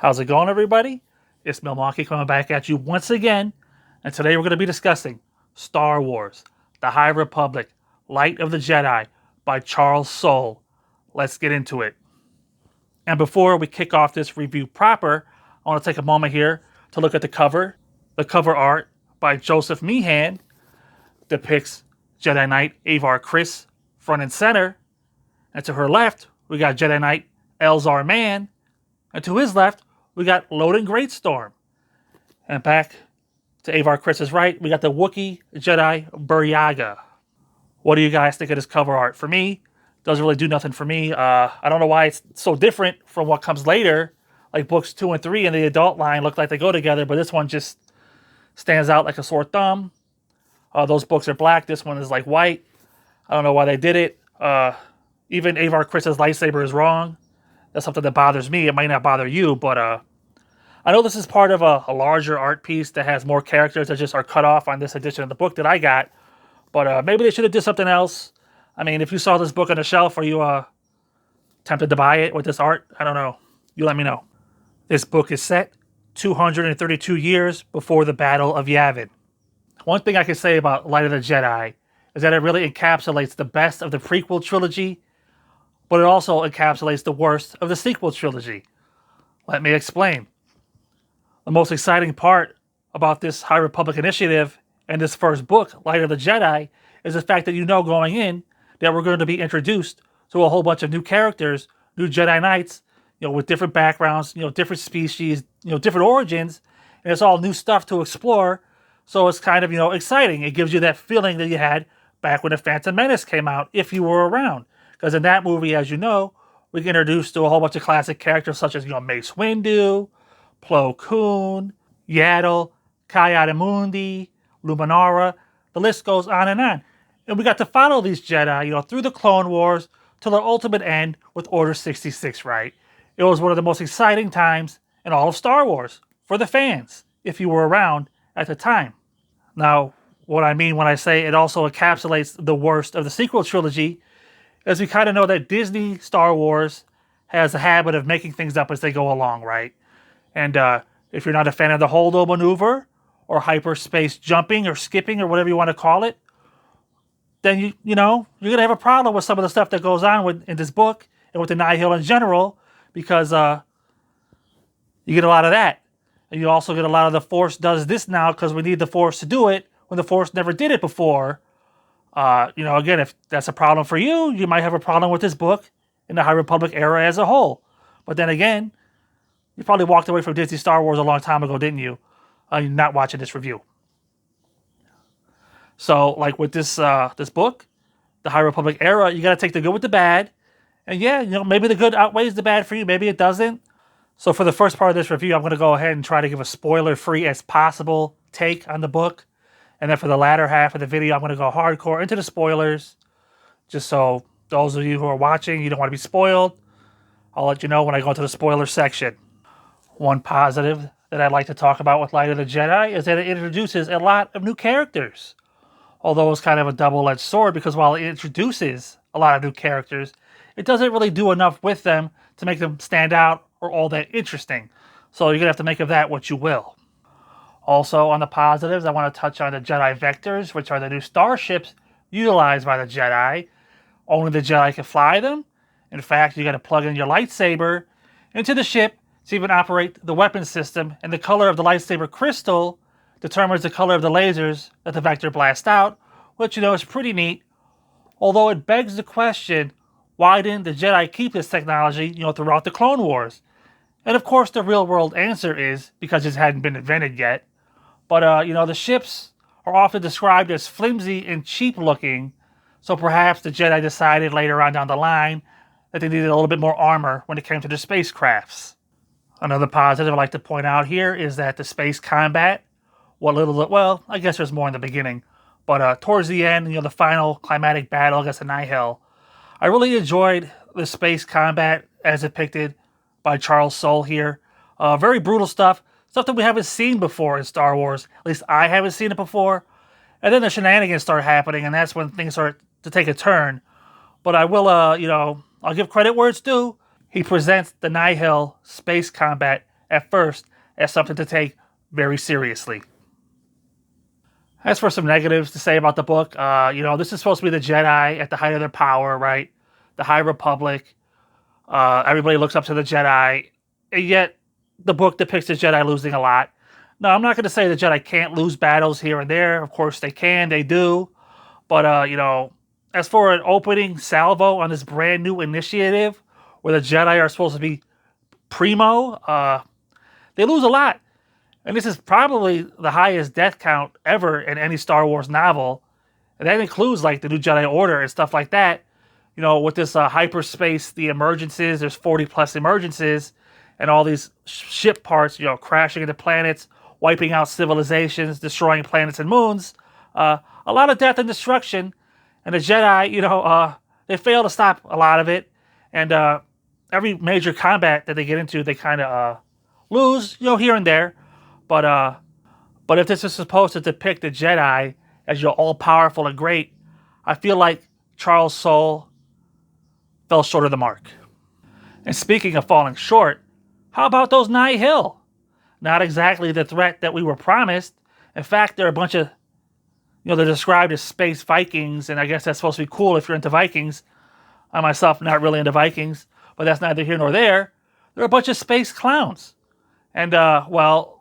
How's it going, everybody? It's Milwaukee coming back at you once again, and today we're going to be discussing Star Wars, The High Republic, Light of the Jedi by Charles Soule. Let's get into it. And before we kick off this review proper, I want to take a moment here to look at the cover. The cover art by Joseph Meehan depicts Jedi Knight Avar Kriss front and center, and to her left, we got Jedi Knight Elzar Mann, and to his left, we got Loden Greatstorm. And back to Avar Kriss's right, we got the Wookiee Jedi Buryaga. What do you guys think of this cover art? For me, doesn't really do nothing for me. I don't know why it's so different from what comes later. Like books 2 and 3 in the adult line look like they go together, but this one just stands out like a sore thumb. Those books are black. This one is like white. I don't know why they did it. Even Avar Kriss's lightsaber is wrong. That's something that bothers me. It might not bother you, but I know this is part of a larger art piece that has more characters that just are cut off on this edition of the book that I got. But maybe they should have did something else. I mean, if you saw this book on the shelf, are you tempted to buy it with this art? I don't know. You let me know. This book is set 232 years before the Battle of Yavin. One thing I can say about Light of the Jedi is that it really encapsulates the best of the prequel trilogy, but it also encapsulates the worst of the sequel trilogy. Let me explain. The most exciting part about this High Republic initiative and this first book, Light of the Jedi, is the fact that you know going in that we're going to be introduced to a whole bunch of new characters, new Jedi Knights, with different backgrounds, different species, different origins, and it's all new stuff to explore. So it's kind of, exciting. It gives you that feeling that you had back when The Phantom Menace came out, if you were around. Because in that movie, as you know, we get introduced to a whole bunch of classic characters such as, Mace Windu, Plo Koon, Yaddle, Ki-Adi-Mundi, Luminara. The list goes on. And we got to follow these Jedi, through the Clone Wars to their ultimate end with Order 66, right? It was one of the most exciting times in all of Star Wars for the fans, if you were around at the time. Now, what I mean when I say it also encapsulates the worst of the sequel trilogy is we kind of know that Disney Star Wars has a habit of making things up as they go along, right? And if you're not a fan of the Holdo maneuver or hyperspace jumping or skipping or whatever you want to call it, then you're going to have a problem with some of the stuff that goes on in this book and with the Nihil in general, because you get a lot of that. And you also get a lot of the Force does this now because we need the Force to do it when the Force never did it before. Again, if that's a problem for you, you might have a problem with this book in the High Republic era as a whole. But then again, you probably walked away from Disney Star Wars a long time ago, didn't you? You're not watching this review. So, like with this book, the High Republic era, you got to take the good with the bad. And yeah, maybe the good outweighs the bad for you. Maybe it doesn't. So for the first part of this review, I'm going to go ahead and try to give a spoiler-free as possible take on the book. And then for the latter half of the video, I'm going to go hardcore into the spoilers. Just so those of you who are watching, you don't want to be spoiled, I'll let you know when I go into the spoiler section. One positive that I'd like to talk about with Light of the Jedi is that it introduces a lot of new characters. Although it's kind of a double-edged sword, because while it introduces a lot of new characters, it doesn't really do enough with them to make them stand out or all that interesting. So you're going to have to make of that what you will. Also, on the positives, I want to touch on the Jedi Vectors, which are the new starships utilized by the Jedi. Only the Jedi can fly them. In fact, you got to plug in your lightsaber into the ship to even operate the weapon system, and the color of the lightsaber crystal determines the color of the lasers that the Vector blasts out, which, is pretty neat. Although it begs the question, why didn't the Jedi keep this technology, throughout the Clone Wars? And of course, the real-world answer is because it hadn't been invented yet. But, the ships are often described as flimsy and cheap-looking, so perhaps the Jedi decided later on down the line that they needed a little bit more armor when it came to their spacecrafts. Another positive I'd like to point out here is that the space combat, I guess there's more in the beginning, but towards the end, the final climatic battle against the Nihil, I really enjoyed the space combat as depicted by Charles Soule here. Very brutal stuff that we haven't seen before in Star Wars. At least I haven't seen it before. And then the shenanigans start happening, and that's when things start to take a turn. But I will, I'll give credit where it's due. He presents the Nihil space combat at first as something to take very seriously. As for some negatives to say about the book, this is supposed to be the Jedi at the height of their power, right? The High Republic. Everybody looks up to the Jedi, and yet the book depicts the Jedi losing a lot. Now, I'm not going to say the Jedi can't lose battles here and there. Of course, they can. They do. But, as for an opening salvo on this brand new initiative where the Jedi are supposed to be primo, they lose a lot. And this is probably the highest death count ever in any Star Wars novel. And that includes like the New Jedi Order and stuff like that. With this hyperspace, the emergences, there's 40 plus emergences and all these ship parts, crashing into planets, wiping out civilizations, destroying planets and moons. A lot of death and destruction. And the Jedi, they fail to stop a lot of it. And every major combat that they get into, they kind of lose, here and there. But if this is supposed to depict the Jedi as all-powerful and great, I feel like Charles Soule fell short of the mark. And speaking of falling short, how about those Nihil? Not exactly the threat that we were promised. In fact, they're a bunch of, they're described as space Vikings, and I guess that's supposed to be cool if you're into Vikings. I myself not really into Vikings, but that's neither here nor there. They're a bunch of space clowns. And,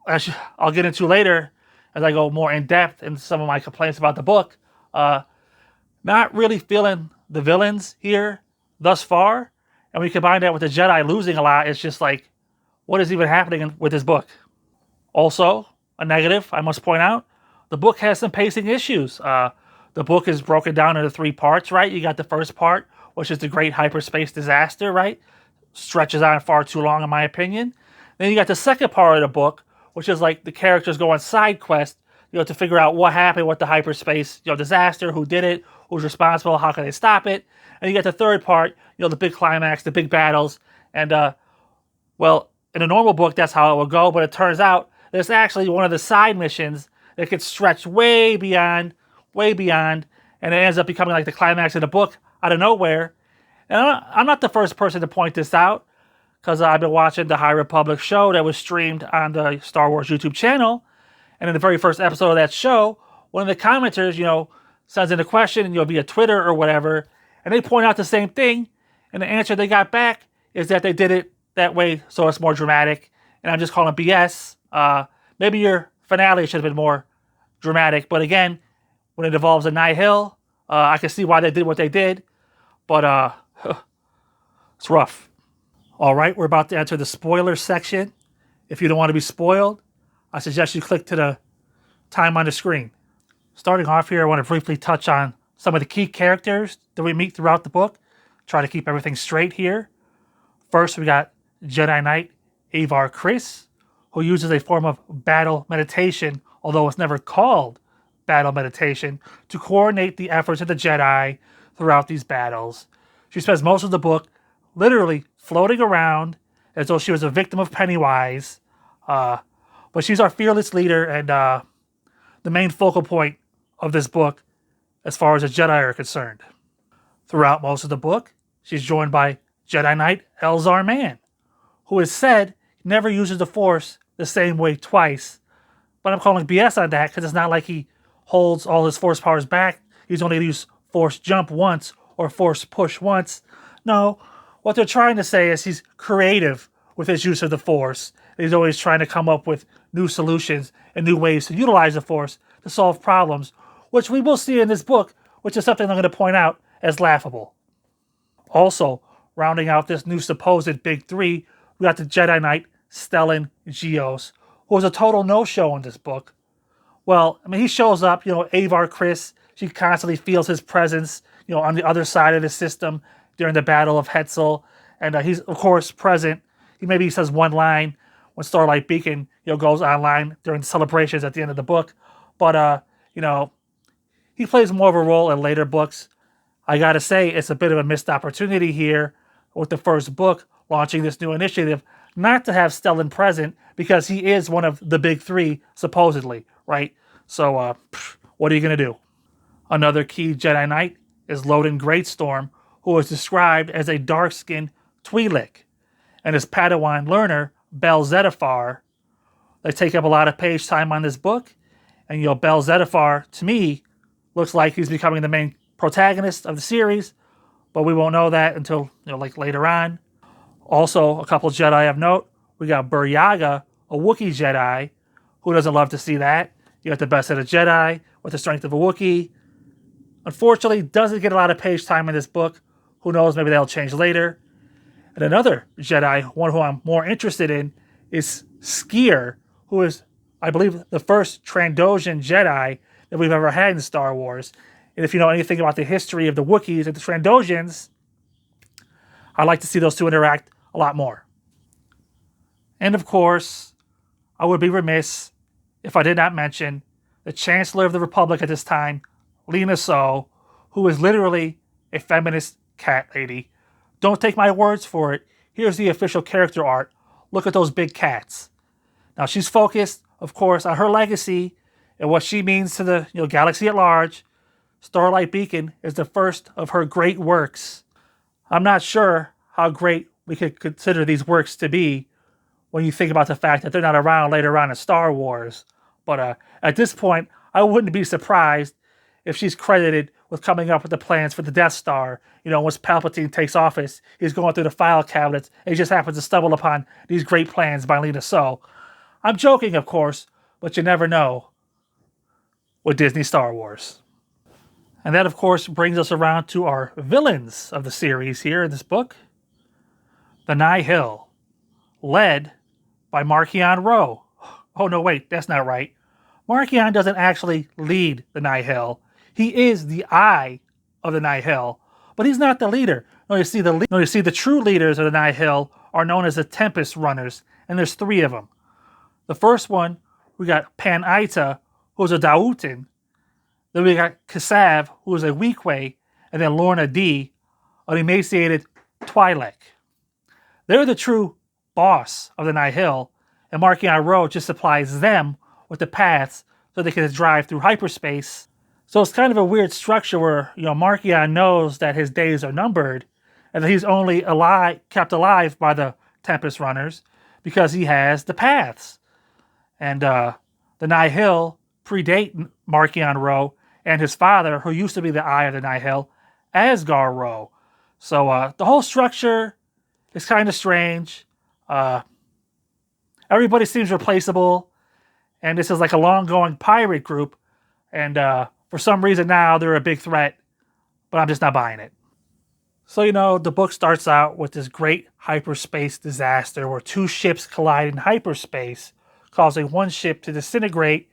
as I'll get into later, as I go more in depth in some of my complaints about the book, not really feeling the villains here thus far. And we combine that with the Jedi losing a lot. It's just like, what is even happening with this book? Also, a negative, I must point out, the book has some pacing issues. The book is broken down into 3 parts, right? You got the first part, which is the Great Hyperspace Disaster, right? Stretches on far too long, in my opinion. Then you got the second part of the book, which is like the characters go on side quest, to figure out what happened with the hyperspace, disaster, who did it, who's responsible, how can they stop it. And you got the third part, the big climax, the big battles. And, in a normal book, that's how it would go. But it turns out there's actually one of the side missions that gets stretched way beyond. And it ends up becoming like the climax of the book out of nowhere. And I'm not the first person to point this out, because I've been watching the High Republic show that was streamed on the Star Wars YouTube channel. And in the very first episode of that show, one of the commenters, sends in a question, via Twitter or whatever, and they point out the same thing. And the answer they got back is that they did it that way so it's more dramatic. And I'm just calling BS. Maybe your finale should have been more dramatic. But again, when it involves a Nihil, I can see why they did what they did. But it's rough. All right, we're about to enter the spoiler section. If you don't want to be spoiled, I suggest you click to the time on the screen. Starting off here, I want to briefly touch on some of the key characters that we meet throughout the book. Try to keep everything straight here. First, we got Jedi Knight Avar Kriss, who uses a form of battle meditation, although it's never called battle meditation, to coordinate the efforts of the Jedi throughout these battles. She spends most of the book literally floating around as though she was a victim of Pennywise. But she's our fearless leader and the main focal point of this book as far as the Jedi are concerned. Throughout most of the book, she's joined by Jedi Knight Elzar Mann, who is said never uses the Force the same way twice. But I'm calling BS on that because it's not like he holds all his Force powers back. He's only used Force jump once or Force push once. No, what they're trying to say is he's creative with his use of the Force. He's always trying to come up with new solutions and new ways to utilize the Force to solve problems, which we will see in this book, which is something I'm going to point out as laughable. Also, rounding out this new supposed Big Three, we got the Jedi Knight Stellan Gios, who was a total no-show in this book. Well, he shows up, Avar Kriss, she constantly feels his presence, on the other side of the system during the Battle of Hetzel, and he's, of course, present. He says one line when Starlight Beacon, goes online during the celebrations at the end of the book, but, he plays more of a role in later books. I gotta say, it's a bit of a missed opportunity here with the first book launching this new initiative not to have Stellan present because he is one of the Big Three, supposedly, right? So, what are you gonna do? Another key Jedi Knight is Loden Greatstorm, who is described as a dark-skinned Twi'lek, and his Padawan learner, Bell Zettifar. They take up a lot of page time on this book. And, Bell Zettifar, to me, looks like he's becoming the main protagonist of the series. But we won't know that until, like later on. Also, a couple Jedi of note. We got Buryaga, a Wookiee Jedi. Who doesn't love to see that? You got the best of the Jedi with the strength of a Wookiee. Unfortunately, doesn't get a lot of page time in this book. Who knows, maybe that'll change later. And another Jedi, one who I'm more interested in, is Skier, who is, I believe, the first Trandoshan Jedi that we've ever had in Star Wars. And if you know anything about the history of the Wookiees and the Trandoshans, I'd like to see those two interact a lot more. And of course, I would be remiss if I did not mention the Chancellor of the Republic at this time, Lina Soh, who is literally a feminist cat lady. Don't take my words for it. Here's the official character art. Look at those big cats. Now she's focused, of course, on her legacy and what she means to the galaxy at large. Starlight Beacon is the first of her great works. I'm not sure how great we could consider these works to be when you think about the fact that they're not around later on in Star Wars. But at this point, I wouldn't be surprised if she's credited with coming up with the plans for the Death Star. Once Palpatine takes office, he's going through the file cabinets and he just happens to stumble upon these great plans by Lina Soh. I'm joking, of course, but you never know with Disney Star Wars. And that, of course, brings us around to our villains of the series here in this book. The Nihil, led by Marchion Ro. Oh, no, wait, that's not right. Marchion doesn't actually lead the Nihil. He is the eye of the Nihil, but he's not the leader. No, you see, the true leaders of the Nihil are known as the Tempest Runners, and there's 3 of them. The first one, we got Pan Aita, who's a Dautan. Then we got Kasav, who is a Weequay, and then Lorna D, an emaciated Twi'lek. They're the true boss of the Nihil, and Marchion Ro just supplies them with the paths so they can drive through hyperspace. So it's kind of a weird structure where, Marchion knows that his days are numbered and that he's only kept alive by the Tempest Runners because he has the paths. And the Nihil predate Marchion Ro and his father, who used to be the eye of the Nihil, Asgar Ro. So the whole structure is kind of strange. Everybody seems replaceable. And this is like a long-going pirate group. And for some reason now, they're a big threat. But I'm just not buying it. So, the book starts out with this great hyperspace disaster where 2 ships collide in hyperspace, causing one ship to disintegrate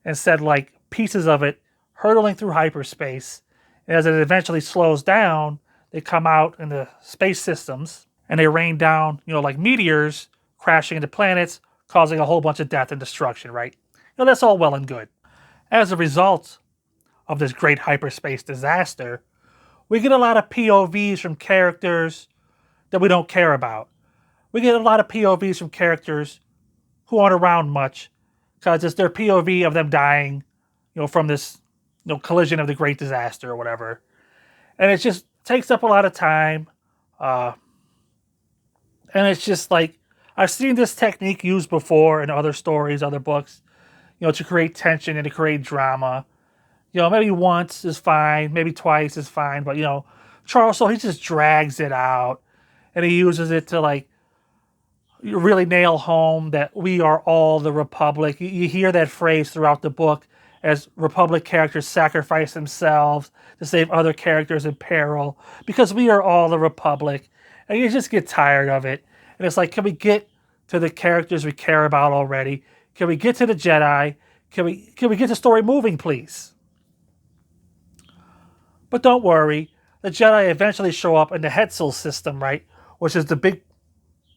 and send pieces of it hurtling through hyperspace. And as it eventually slows down, they come out in the space systems and they rain down, like meteors crashing into planets, causing a whole bunch of death and destruction, right? That's all well and good. As a result of this great hyperspace disaster, we get a lot of POVs from characters that we don't care about. We get a lot of POVs from characters who aren't around much because it's their POV of them dying, from this, collision of the great disaster or whatever. And it just takes up a lot of time. And it's just I've seen this technique used before in other stories, other books, to create tension and to create drama. Maybe once is fine, maybe twice is fine, but, Charles Soule, he just drags it out and he uses it to, really nail home that we are all the Republic. You hear that phrase throughout the book as Republic characters sacrifice themselves to save other characters in peril because we are all the Republic. And you just get tired of it. And it's can we get to the characters we care about already? Can we get to the Jedi? Can we get the story moving, please? But don't worry, the Jedi eventually show up in the Hetzel system, right? Which is the big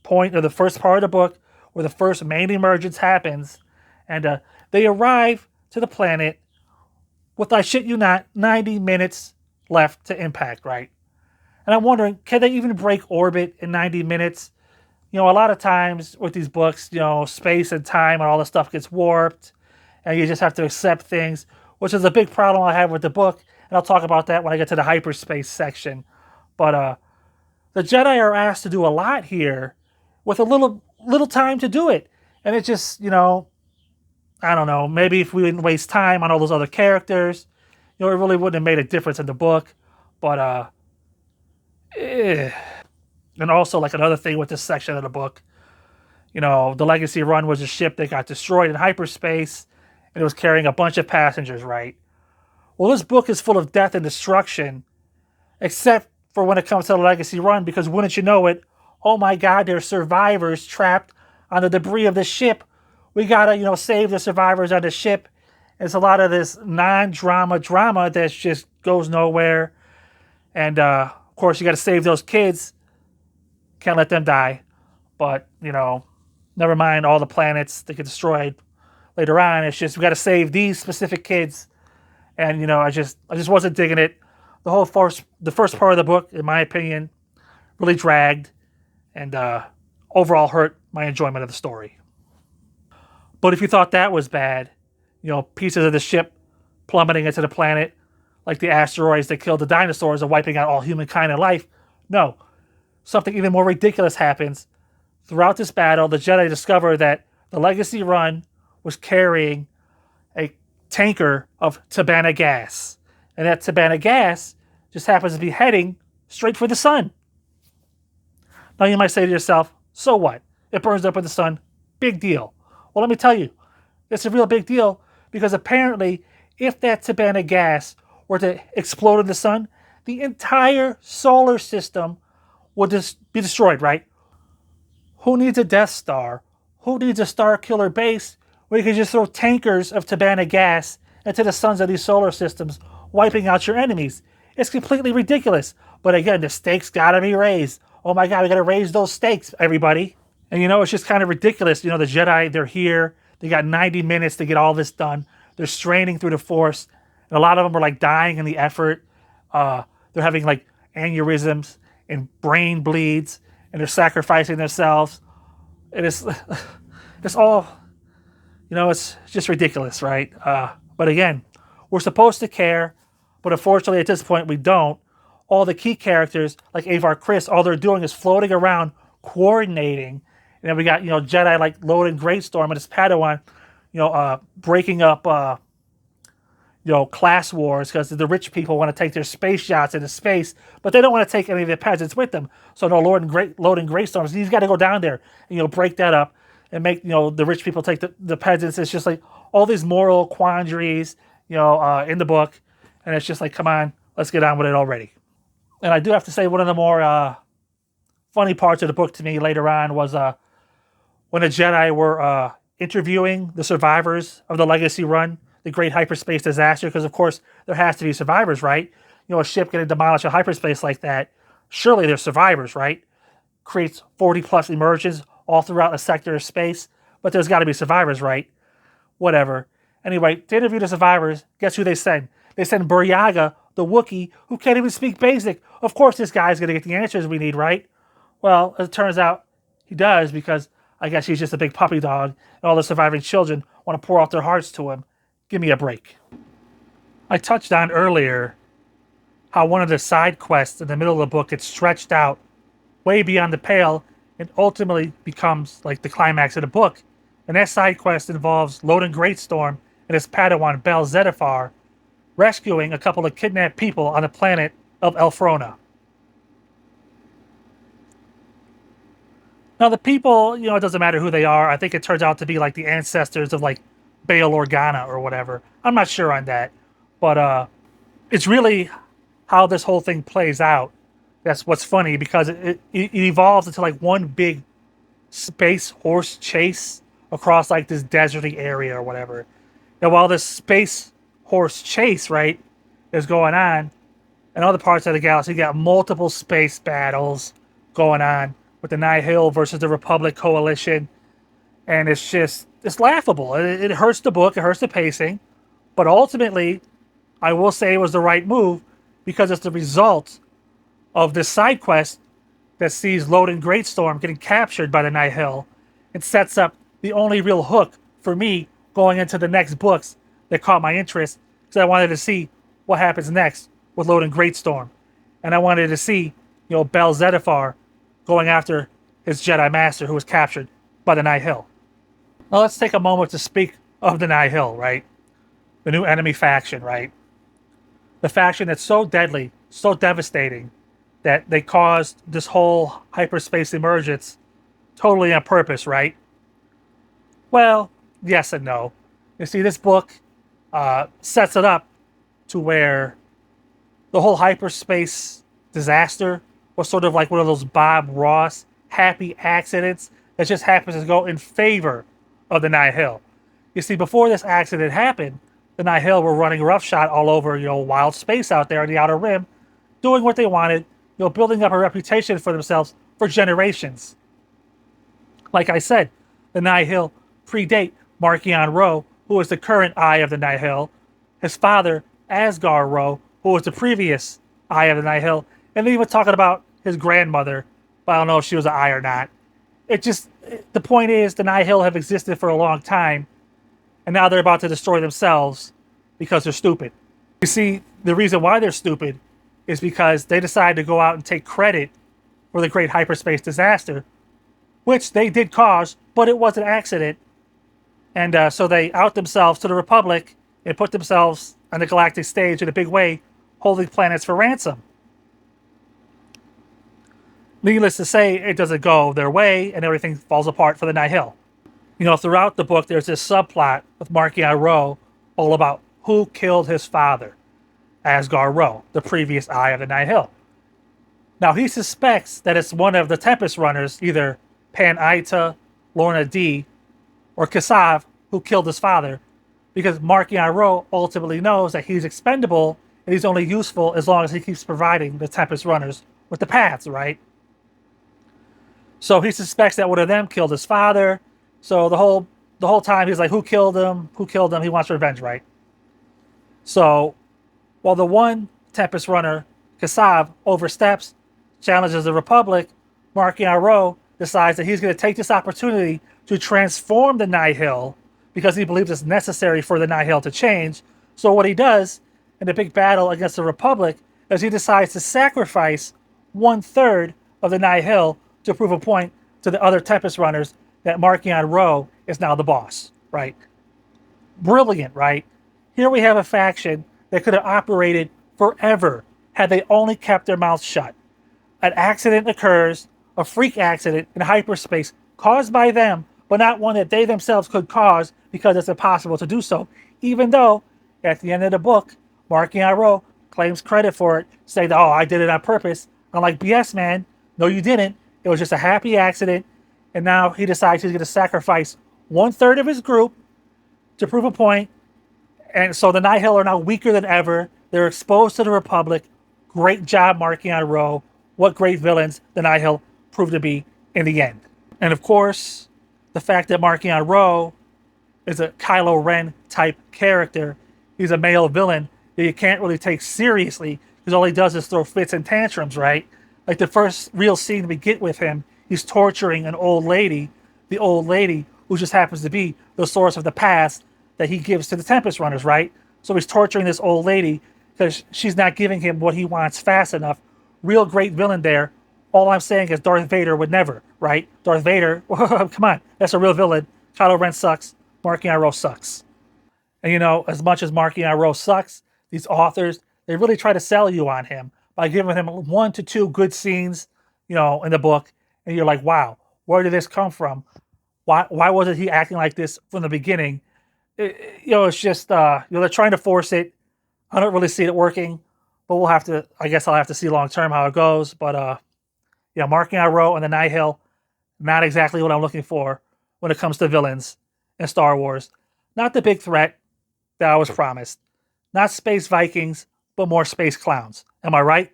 point of the first part of the book where the first main emergence happens. And they arrive to the planet with, I shit you not, 90 minutes left to impact, right? And I'm wondering, can they even break orbit in 90 minutes? A lot of times with these books, space and time and all this stuff gets warped. And you just have to accept things, which is a big problem I have with the book. And I'll talk about that when I get to the hyperspace section. But the Jedi are asked to do a lot here with a little little time to do it. And it just, I don't know, maybe if we didn't waste time on all those other characters, it really wouldn't have made a difference in the book. But, eh. And also, like another thing with this section of the book, the Legacy Run was a ship that got destroyed in hyperspace, and it was carrying a bunch of passengers, right? Well, this book is full of death and destruction, except for when it comes to the Legacy Run, because wouldn't you know it, oh my god, there's survivors trapped on the debris of the ship. We gotta, save the survivors on the ship. It's a lot of this non-drama drama that just goes nowhere. And, of course, you gotta save those kids. Can't let them die. But, never mind all the planets that get destroyed later on. It's just we gotta save these specific kids. And, I just wasn't digging it. The first part of the book, in my opinion, really dragged and overall hurt my enjoyment of the story. But if you thought that was bad, pieces of the ship plummeting into the planet, like the asteroids that killed the dinosaurs and wiping out all humankind and life, no. Something even more ridiculous happens. Throughout this battle, the Jedi discover that the Legacy Run was carrying a tanker of Tabana gas. And that Tabana gas just happens to be heading straight for the sun. Now you might say to yourself, so what? It burns up in the sun. Big deal. Well, let me tell you, it's a real big deal because apparently if that Tabana gas were to explode in the sun, the entire solar system would just be destroyed, right? Who needs a Death Star? Who needs a Star Killer base where you can just throw tankers of Tabana gas into the suns of these solar systems, wiping out your enemies? It's completely ridiculous. But again, the stakes gotta be raised. Oh my god, we gotta raise those stakes, everybody. And it's just kind of ridiculous. The Jedi, they're here. They got 90 minutes to get all this done. They're straining through the Force. And a lot of them are like dying in the effort. They're having like aneurysms and brain bleeds. And they're sacrificing themselves. It's all, it's just ridiculous, right? But again, we're supposed to care. But unfortunately, at this point, we don't. All the key characters, like Avar Kriss, all they're doing is floating around, coordinating. And then we got, Jedi like Loden Greatstorm and his Padawan, breaking up, class wars because the rich people want to take their space yachts into space, but they don't want to take any of their peasants with them. So no, Loden Greatstorms, he's got to go down there and, break that up and make, the rich people take the peasants. It's just like all these moral quandaries, in the book. And it's just like, come on, let's get on with it already. And I do have to say, one of the more funny parts of the book to me later on was when the Jedi were interviewing the survivors of the Legacy Run, the Great Hyperspace Disaster, because of course there has to be survivors, right? A ship getting demolished in hyperspace like that, surely there's survivors, right? Creates 40 plus immersions all throughout a sector of space, but there's got to be survivors, right? Whatever. Anyway, to interview the survivors, guess who they send? They send Buryaga, the Wookiee, who can't even speak basic. Of course this guy's going to get the answers we need, right? Well, it turns out he does, because I guess he's just a big puppy dog, and all the surviving children want to pour out their hearts to him. Give me a break. I touched on earlier how one of the side quests in the middle of the book gets stretched out way beyond the pale and ultimately becomes like the climax of the book. And that side quest involves Loden Greatstorm and his Padawan Bel Zettifar rescuing a couple of kidnapped people on the planet of Elfrona. Now the people, it doesn't matter who they are. I think it turns out to be like the ancestors of like Bail Organa or whatever. I'm not sure on that. But it's really how this whole thing plays out. That's what's funny, because it evolves into like one big space horse chase across like this deserty area or whatever. Now while this space horse chase, right, is going on, in other parts of the galaxy, you got multiple space battles going on with the Nihil versus the Republic coalition. And it's laughable. It hurts the book, it hurts the pacing. But ultimately, I will say it was the right move, because it's the result of this side quest that sees Loden Greatstorm getting captured by the Nihil. It sets up the only real hook for me going into the next books that caught my interest, because I wanted to see what happens next with Loden Greatstorm. And I wanted to see, Bel Zettifar going after his Jedi Master who was captured by the Nihil. Now let's take a moment to speak of the Nihil, right? The new enemy faction, right? The faction that's so deadly, so devastating, that they caused this whole hyperspace emergence totally on purpose, right? Well, yes and no. You see, this book sets it up to where the whole hyperspace disaster was sort of like one of those Bob Ross happy accidents that just happens to go in favor of the Nihil. You see, before this accident happened, the Nihil were running roughshod all over, wild space out there in the Outer Rim, doing what they wanted, building up a reputation for themselves for generations. Like I said, the Nihil predate Markion Ro, who was the current Eye of the Nihil, his father, Asgar Ro, who was the previous Eye of the Nihil, and even talking about his grandmother, but I don't know if she was an Eye or not. The point is, the Nihil have existed for a long time, and now they're about to destroy themselves because they're stupid. You see, the reason why they're stupid is because they decided to go out and take credit for the great hyperspace disaster, which they did cause, but it was an accident. And so they out themselves to the Republic and put themselves on the galactic stage in a big way, holding planets for ransom. Needless to say, it doesn't go their way, and everything falls apart for the Nihil. Throughout the book, there's this subplot with Markion Ro all about who killed his father, Asgar Ro, the previous Eye of the Nihil. Now, he suspects that it's one of the Tempest Runners, either Pan Aita, Lorna D, or Kassav, who killed his father, because Markion Ro ultimately knows that he's expendable and he's only useful as long as he keeps providing the Tempest Runners with the paths, right? So he suspects that one of them killed his father. So the whole time he's like, who killed him? Who killed him? He wants revenge, right? So while the one Tempest Runner, Kassav, oversteps, challenges the Republic, Markion Ro decides that he's going to take this opportunity to transform the Nihil because he believes it's necessary for the Nihil to change. So what he does in the big battle against the Republic is he decides to sacrifice 1/3 of the Nihil to prove a point to the other Tempest Runners that Markion Ro is now the boss, right? Brilliant, right? Here we have a faction that could have operated forever had they only kept their mouths shut. An accident occurs, a freak accident in hyperspace caused by them, but not one that they themselves could cause because it's impossible to do so, even though at the end of the book, Markion Ro claims credit for it, saying, oh, I did it on purpose. I'm like, BS, man. No, you didn't. It was just a happy accident. And now he decides he's going to sacrifice 1/3 of his group to prove a point. And so the Nihil are now weaker than ever. They're exposed to the Republic. Great job, Markion Ro. What great villains the Nihil proved to be in the end. And of course, the fact that Markion Ro is a Kylo Ren type character, he's a male villain that you can't really take seriously because all he does is throw fits and tantrums, right? Like the first real scene we get with him, he's torturing an old lady, the old lady who just happens to be the source of the past that he gives to the Tempest Runners, right? So he's torturing this old lady because she's not giving him what he wants fast enough. Real great villain there. All I'm saying is Darth Vader would never, right? Darth Vader, come on, that's a real villain. Kylo Ren sucks. Markion Ro sucks. And as much as Markion Ro sucks, these authors, they really try to sell you on him by giving him 1 to 2 good scenes, in the book. And you're like, wow, where did this come from? Why wasn't he acting like this from the beginning? It's just, they're trying to force it. I don't really see it working, but I guess I'll have to see long term how it goes. But Markion Ro and the Nihil, not exactly what I'm looking for when it comes to villains in Star Wars. Not the big threat that I was promised. Not space Vikings, but more space clowns. Am I right?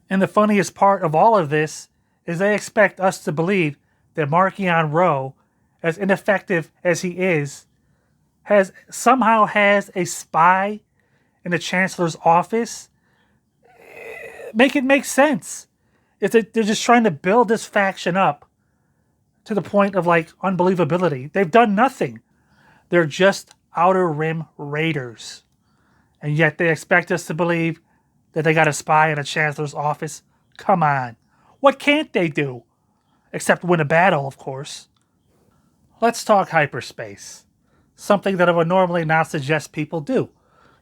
And the funniest part of all of this is they expect us to believe that Markion Ro, as ineffective as he is, somehow has a spy in the Chancellor's office. Make it make sense. They're just trying to build this faction up to the point of unbelievability. They've done nothing. They're just Outer Rim raiders. And yet they expect us to believe that they got a spy in a Chancellor's office. Come on. What can't they do? Except win a battle, of course. Let's talk hyperspace. Something that I would normally not suggest people do.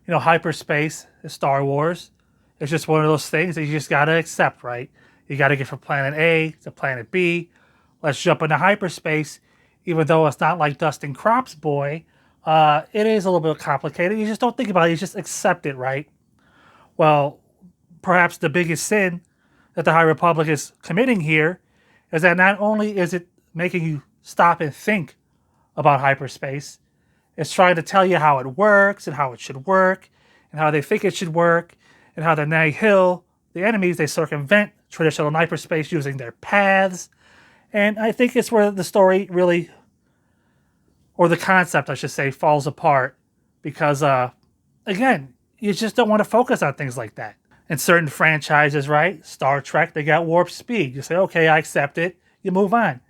Hyperspace is Star Wars. It's just one of those things that you just gotta accept, right? You gotta get from planet A to planet B. Let's jump into hyperspace. Even though it's not like Dustin Crop's boy, it is a little bit complicated. You just don't think about it. You just accept it, right? Well, perhaps the biggest sin that the High Republic is committing here is that not only is it making you stop and think about hyperspace, it's trying to tell you how it works and how it should work and how they think it should work and how the Nihil, the enemies, they circumvent traditional hyperspace using their paths. And I think it's where the story really, or the concept, I should say, falls apart because, again, you just don't want to focus on things like that. In certain franchises, right? Star Trek, they got warp speed. You say, okay, I accept it. You move on.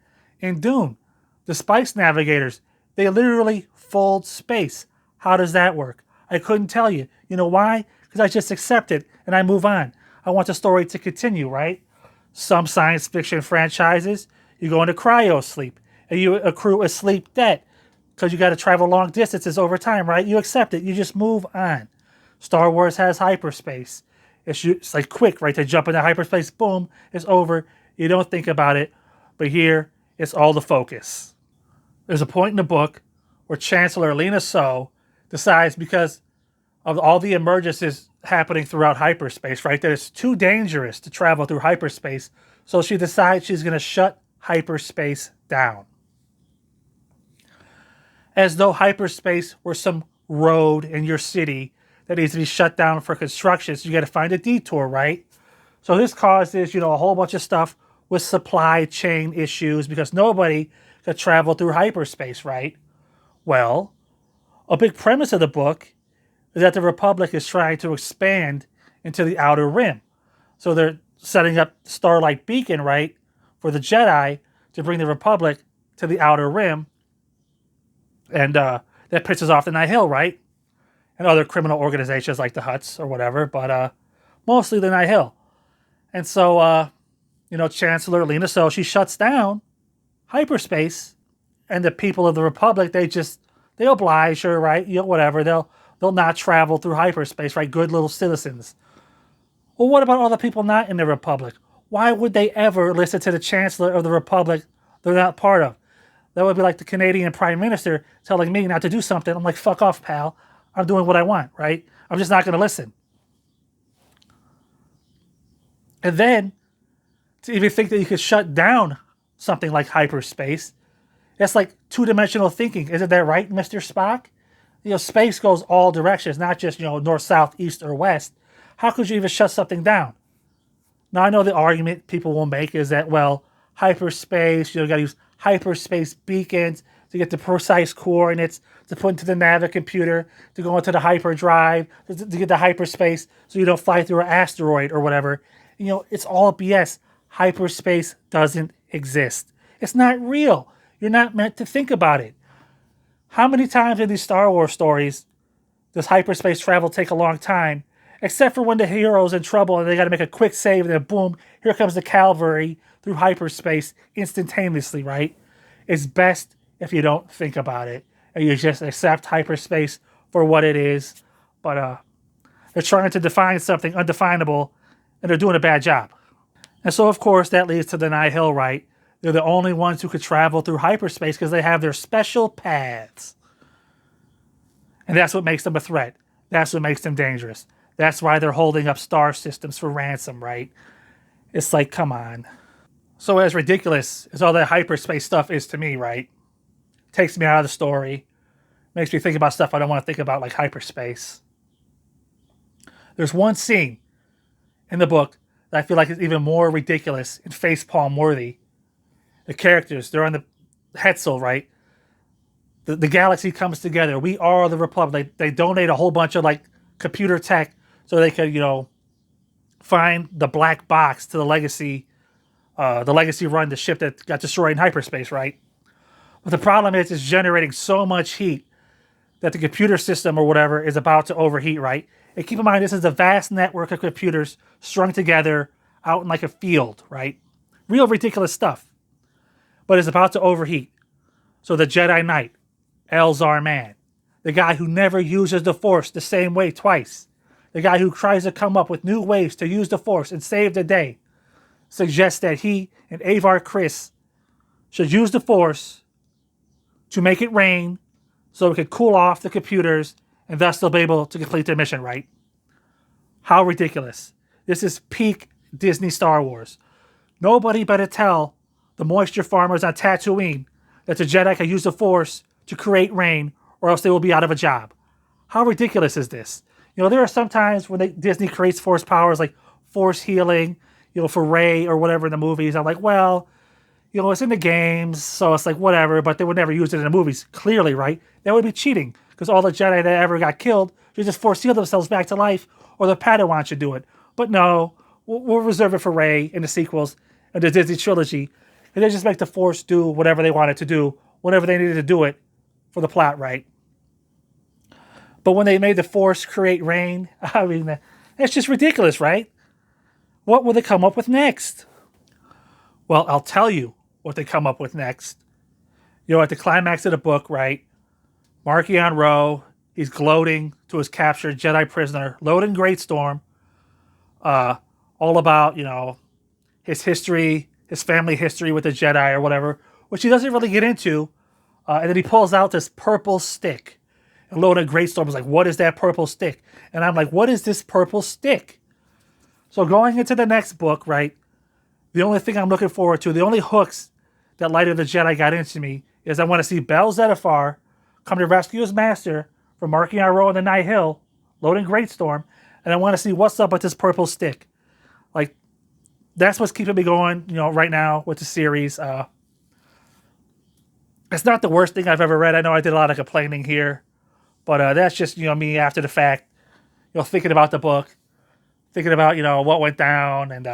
In Dune, the Spice Navigators, they literally fold space. How does that work? I couldn't tell you. You know why? Because I just accept it and I move on. I want the story to continue, right? Some science fiction franchises, you go into cryo sleep and you accrue a sleep debt because you got to travel long distances over time, right? You accept it. You just move on. Star Wars has hyperspace. It's like quick, right? They jump into hyperspace, boom, it's over. You don't think about it. But here, it's all the focus. There's a point in the book where Chancellor Lena So decides, because of all the emergencies happening throughout hyperspace, right, that it's too dangerous to travel through hyperspace. So she decides she's going to shut hyperspace down. As though hyperspace were some road in your city that needs to be shut down for construction. So you got to find a detour, right? So this causes, a whole bunch of stuff with supply chain issues because nobody could travel through hyperspace, right? Well, a big premise of the book is that the Republic is trying to expand into the Outer Rim. So they're setting up Starlight Beacon, right, for the Jedi to bring the Republic to the Outer Rim. And that pisses off the Nihil, right? And other criminal organizations like the Hutts or whatever, but mostly the Nihil. And so, Chancellor Lena So, she shuts down hyperspace, and the people of the Republic, they oblige her, right? Whatever. They'll not travel through hyperspace, right? Good little citizens. Well, what about all the people not in the Republic? Why would they ever listen to the Chancellor of the Republic they're not part of? That would be like the Canadian Prime Minister telling me not to do something. I'm like, fuck off, pal. I'm doing what I want, right? I'm just not going to listen. And then, to even think that you could shut down something like hyperspace, that's like two-dimensional thinking. Isn't that right, Mr. Spock? Space goes all directions, not just, north, south, east, or west. How could you even shut something down? Now, I know the argument people will make is that, well, hyperspace, you got to use hyperspace beacons to get the precise coordinates to put into the Navi computer, to go into the hyperdrive, to get the hyperspace so you don't fly through an asteroid or whatever. It's all BS. Hyperspace doesn't exist. It's not real. You're not meant to think about it. How many times in these Star Wars stories does hyperspace travel take a long time? Except for when the hero's in trouble and they got to make a quick save and then boom, here comes the cavalry through hyperspace instantaneously, right? It's best if you don't think about it and you just accept hyperspace for what it is. But they're trying to define something undefinable and they're doing a bad job. And so, of course, that leads to the Nihil, right? They're the only ones who could travel through hyperspace because they have their special paths. And that's what makes them a threat. That's what makes them dangerous. That's why they're holding up star systems for ransom, right? It's like, come on. So as ridiculous as all that hyperspace stuff is to me, right? Takes me out of the story. Makes me think about stuff I don't want to think about, like hyperspace. There's one scene in the book that I feel like is even more ridiculous and facepalm worthy. The characters, they're on the Hetzel, right? The galaxy comes together. We are the Republic. They donate a whole bunch of like computer tech so they could, find the black box to the legacy run, the ship that got destroyed in hyperspace, right? But the problem is it's generating so much heat that the computer system or whatever is about to overheat, right? And keep in mind, this is a vast network of computers strung together out in like a field, right? Real ridiculous stuff. But it's about to overheat. So the Jedi Knight, Elzar Mann, the guy who never uses the Force the same way twice, the guy who tries to come up with new ways to use the Force and save the day, suggests that he and Avar Kriss should use the Force to make it rain so it could cool off the computers and thus they'll be able to complete their mission, right? How ridiculous. This is peak Disney Star Wars. Nobody better tell the moisture farmers on Tatooine that the Jedi can use the Force to create rain or else they will be out of a job. How ridiculous is this? You know, there are some times when Disney creates Force powers like Force healing, you know, for Rey or whatever in the movies. I'm like, well, you know, it's in the games, so it's like whatever, but they would never use it in the movies, clearly, right? That would be cheating, because all the Jedi that ever got killed should just force heal themselves back to life, or the Padawan should do it. But no, we'll reserve it for Rey in the sequels and the Disney trilogy, and they just make the Force do whatever they wanted to do, whenever they needed to do it for the plot, right? But when they made the Force create rain, I mean, that's just ridiculous, right? What will they come up with next? Well, I'll tell you what they come up with next. You know, at the climax of the book, right? Marchion Ro, he's gloating to his captured Jedi prisoner, Loden Greatstorm, all about, you know, his history, his family history with the Jedi or whatever, which he doesn't really get into. And then he pulls out this purple stick. And Loden Greatstorm is like, what is that purple stick? And I'm like, what is this purple stick? So going into the next book, right? The only thing I'm looking forward to, the only hooks that Light of the Jedi got into me, is I want to see Bel Zettifar come to rescue his master from Marchion Ro on the Night Hill, Loden Greatstorm, and I want to see what's up with this purple stick. Like, that's what's keeping me going, you know, right now with the series. It's not the worst thing I've ever read. I know I did a lot of complaining here, but that's just, you know, me after the fact, you know, thinking about the book, thinking about, you know, what went down and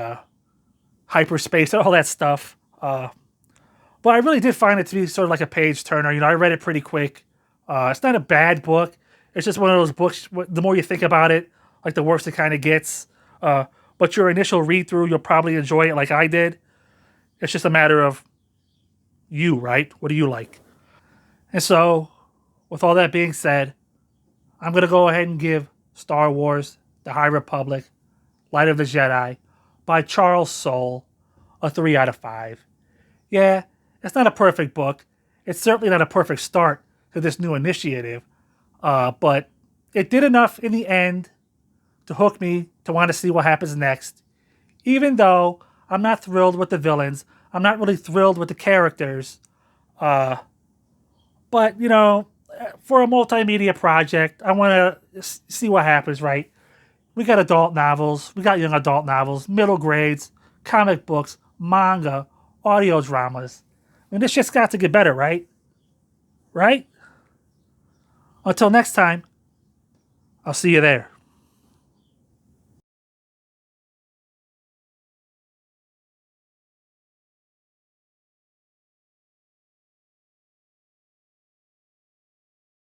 hyperspace and all that stuff. But I really did find it to be sort of like a page turner. You know, I read it pretty quick. It's not a bad book. It's just one of those books, the more you think about it, like the worse it kind of gets. But your initial read through, you'll probably enjoy it like I did. It's just a matter of you, right? What do you like? And so, with all that being said, I'm going to go ahead and give Star Wars, The High Republic, Light of the Jedi by Charles Soule a 3 out of 5. Yeah, it's not a perfect book. It's certainly not a perfect start to this new initiative. But it did enough in the end to hook me to want to see what happens next. Even though I'm not thrilled with the villains. I'm not really thrilled with the characters. But, you know, for a multimedia project, I want to see what happens, right? We got adult novels. We got young adult novels, middle grades, comic books, manga, audio dramas. I mean, this shit's got to get better, right? Right? Until next time, I'll see you there.